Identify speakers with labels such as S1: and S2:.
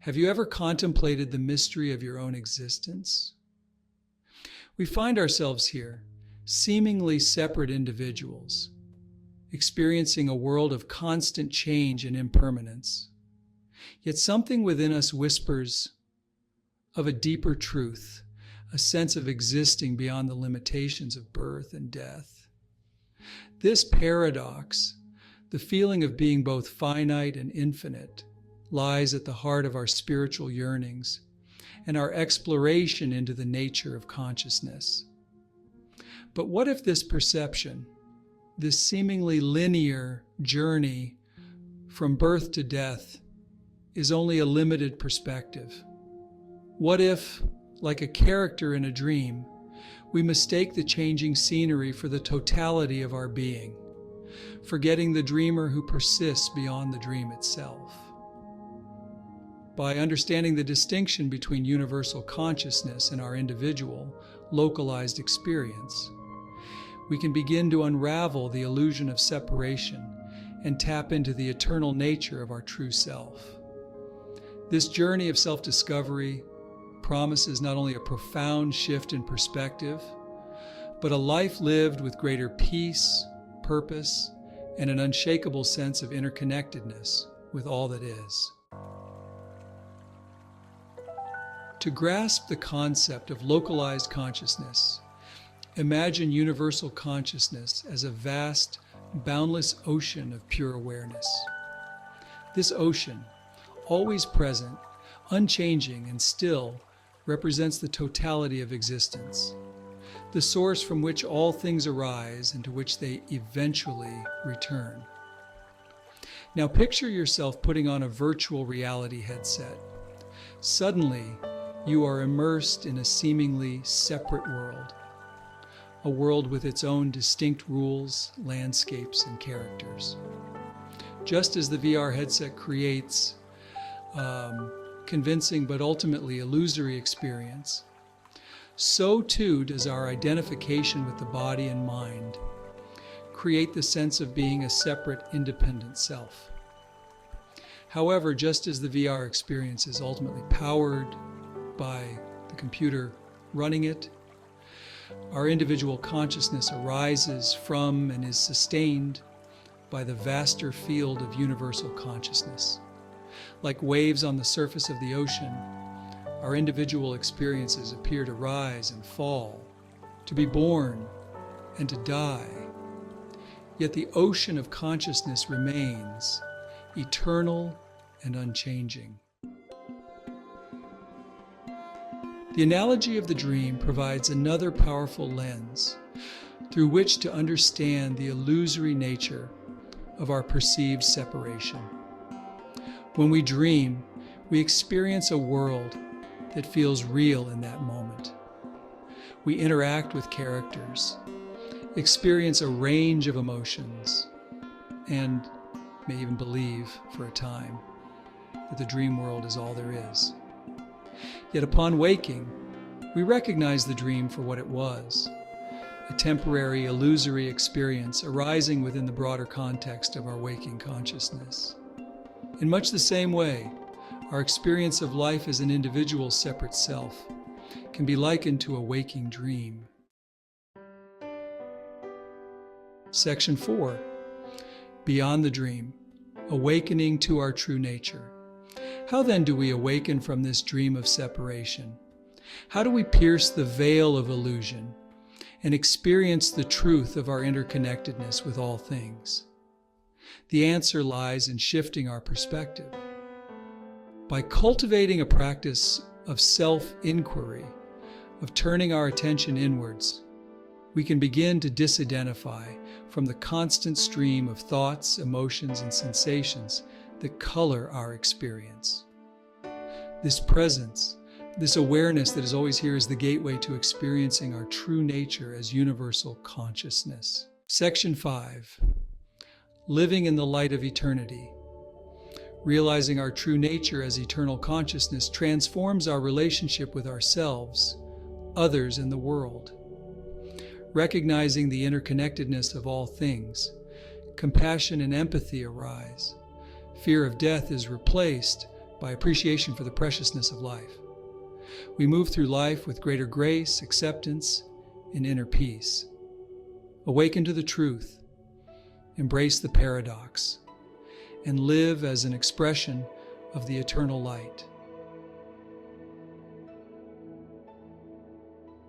S1: Have you ever contemplated the mystery of your own existence? We find ourselves here, seemingly separate individuals, experiencing a world of constant change and impermanence. Yet something within us whispers of a deeper truth, a sense of existing beyond the limitations of birth and death. This paradox, the feeling of being both finite and infinite, lies at the heart of our spiritual yearnings and our exploration into the nature of consciousness. But what if this perception, this seemingly linear journey from birth to death, is only a limited perspective? What if, like a character in a dream, we mistake the changing scenery for the totality of our being, forgetting the dreamer who persists beyond the dream itself? By understanding the distinction between universal consciousness and our individual, localized experience, we can begin to unravel the illusion of separation and tap into the eternal nature of our true self. This journey of self-discovery promises not only a profound shift in perspective, but a life lived with greater peace, purpose, and an unshakable sense of interconnectedness with all that is. To grasp the concept of localized consciousness, imagine universal consciousness as a vast, boundless ocean of pure awareness. This ocean, always present, unchanging and still, represents the totality of existence, the source from which all things arise and to which they eventually return. Now picture yourself putting on a virtual reality headset. Suddenly, you are immersed in a seemingly separate world, a world with its own distinct rules, landscapes, and characters. Just as the VR headset creates convincing but ultimately illusory experience, so too does our identification with the body and mind create the sense of being a separate, independent self. However, just as the VR experience is ultimately powered by the computer running it, our individual consciousness arises from and is sustained by the vaster field of universal consciousness. Like waves on the surface of the ocean, our individual experiences appear to rise and fall, to be born and to die. Yet the ocean of consciousness remains eternal and unchanging. The analogy of the dream provides another powerful lens through which to understand the illusory nature of our perceived separation. When we dream, we experience a world that feels real in that moment. We interact with characters, experience a range of emotions, and may even believe for a time that the dream world is all there is. Yet upon waking, we recognize the dream for what it was, a temporary, illusory experience arising within the broader context of our waking consciousness. In much the same way, our experience of life as an individual separate self can be likened to a waking dream. Section 4. Beyond the dream, awakening to our true nature. How then do we awaken from this dream of separation? How do we pierce the veil of illusion and experience the truth of our interconnectedness with all things? The answer lies in shifting our perspective. By cultivating a practice of self-inquiry, of turning our attention inwards, we can begin to disidentify from the constant stream of thoughts, emotions, and sensations that color our experience. This presence, this awareness that is always here, is the gateway to experiencing our true nature as universal consciousness. Section 5. Living in the light of eternity. Realizing our true nature as eternal consciousness transforms our relationship with ourselves, others, and the world. Recognizing the interconnectedness of all things, compassion and empathy arise. Fear of death is replaced by appreciation for the preciousness of life. We move through life with greater grace, acceptance, and inner peace. Awaken to the truth, embrace the paradox, and live as an expression of the eternal light.